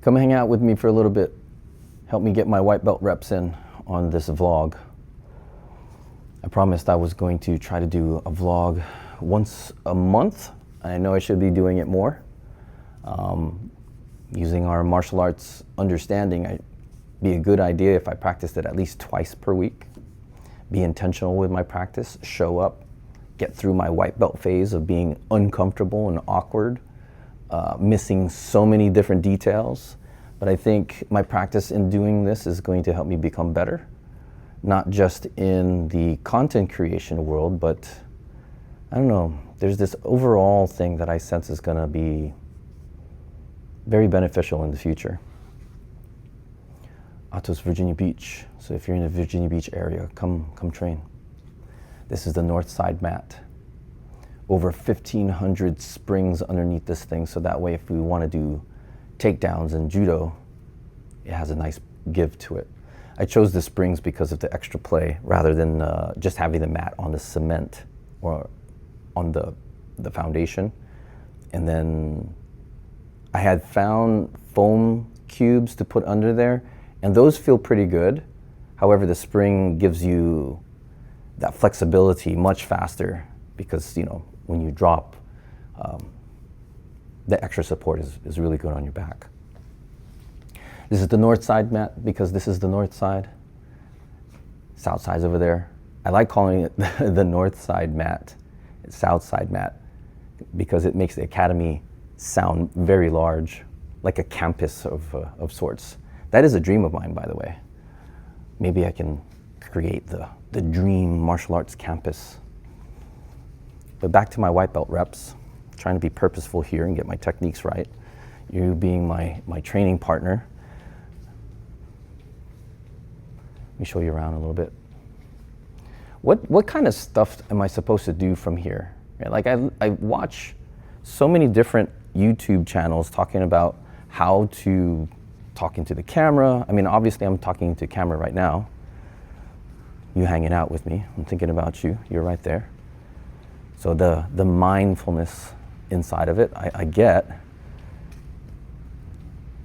Come hang out with me for a little bit. Help me get my white belt reps in on this vlog. I promised I was going to try to do a vlog once a month. I know I should be doing it more. Using our martial arts understanding, it'd be a good idea if I practiced it at least twice per week. Be intentional with my practice, show up, get through my white belt phase of being uncomfortable and awkward, missing so many different details. But I think my practice in doing this is going to help me become better, not just in the content creation world, but I don't know, there's this overall thing that I sense is gonna be very beneficial in the future. Atos, Virginia Beach. So if you're in the Virginia Beach area, come train. This is the north side mat. Over 1,500 springs underneath this thing, so that way if we want to do takedowns in judo, it has a nice give to it. I chose the springs because of the extra play rather than just having the mat on the cement or on the foundation. And then I had found foam cubes to put under there, and those feel pretty good. However, the spring gives you that flexibility much faster because, you know, when you drop, the extra support is really good on your back. This is the north side mat because this is the north side. South side's over there. I like calling it the north side mat, south side mat, because it makes the academy sound very large, like a campus of sorts. That is a dream of mine, by the way. Maybe I can create the dream martial arts campus. But back to my white belt reps, trying to be purposeful here and get my techniques right. You being my training partner. Let me show you around a little bit. What kind of stuff am I supposed to do from here? Like I watch so many different YouTube channels talking about how to talk into the camera. I mean, obviously I'm talking into camera right now. You hanging out with me. I'm thinking about you. You're right there. So the mindfulness inside of it, I get.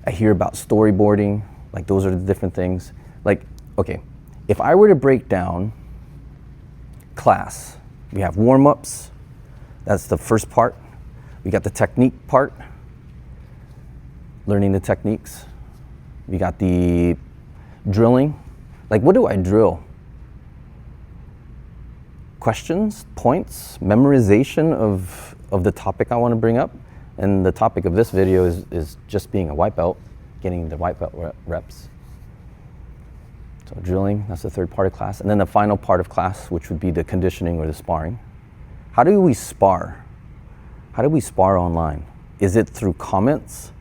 I hear about storyboarding, like those are the different things. Like, okay, if I were to break down class, we have warm-ups, that's the first part. We got the technique part, learning the techniques. We got the drilling. Like, what do I drill? Questions, points, memorization of the topic I want to bring up. And the topic of this video is just being a white belt, getting the white belt reps. So drilling, that's the third part of class. And then the final part of class, which would be the conditioning or the sparring. How do we spar? How do we spar online? Is it through comments?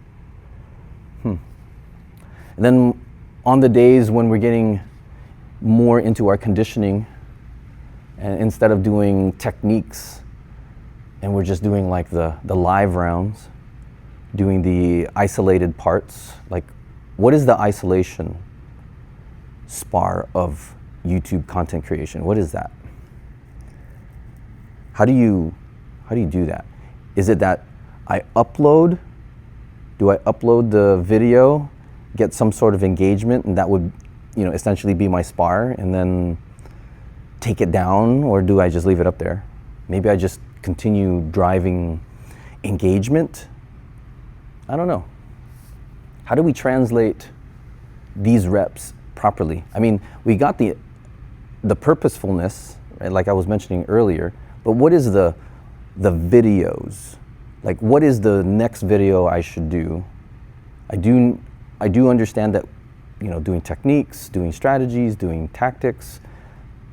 And then on the days when we're getting more into our conditioning, and instead of doing techniques, and we're just doing like the live rounds, doing the isolated parts, like what is the isolation spar of YouTube content creation? What is that? How do you do that? Is it that I upload? Do I upload the video, get some sort of engagement, and that would, you know, essentially be my spar, and then take it down, or do I just leave it up there? Maybe I just continue driving engagement. I don't know. How do we translate these reps properly? I mean, we got the purposefulness, right, like I was mentioning earlier, but what is the videos? Like, what is the next video I should do? I do understand that, you know, doing techniques, doing strategies, doing tactics,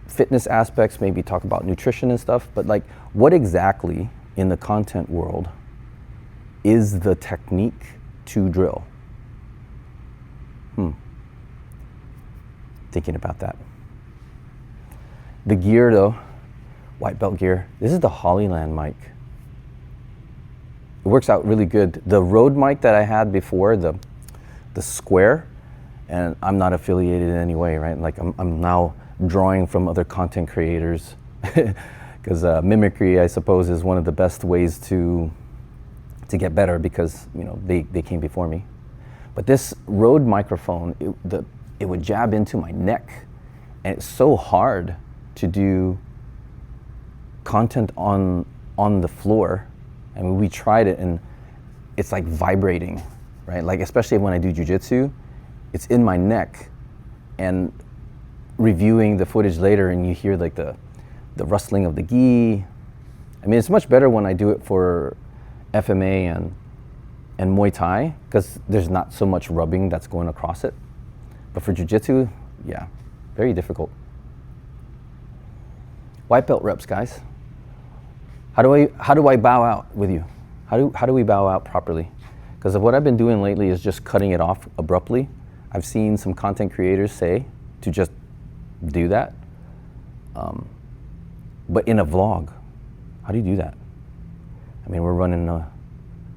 fitness aspects, maybe talk about nutrition and stuff, but like, what exactly in the content world is the technique to drill? Thinking about that. The gear though, white belt gear, this is the Hollyland mic. It works out really good. The Rode mic that I had before, the square, and I'm not affiliated in any way, right? Like I'm now drawing from other content creators because mimicry, I suppose, is one of the best ways to get better because, you know, they came before me. But this Rode microphone, it would jab into my neck, and it's so hard to do content on the floor. I mean, we tried it, and it's like vibrating, right? Like, especially when I do jujitsu, it's in my neck, and reviewing the footage later, and you hear like the rustling of the gi. I mean, it's much better when I do it for FMA and Muay Thai, because there's not so much rubbing that's going across it. But for jiu-jitsu, yeah, very difficult. White belt reps, guys. How do I bow out with you? How do we bow out properly? Because what I've been doing lately is just cutting it off abruptly. I've seen some content creators say to just do that. But in a vlog, how do you do that? I mean, we're running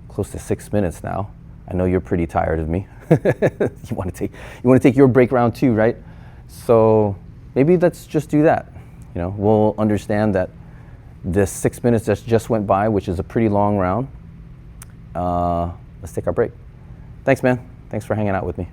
close to 6 minutes now. I know you're pretty tired of me. You want to take your break round too, right? So maybe let's just do that. You know, we'll understand that this 6 minutes that just went by, which is a pretty long round. Let's take our break. Thanks, man. Thanks for hanging out with me.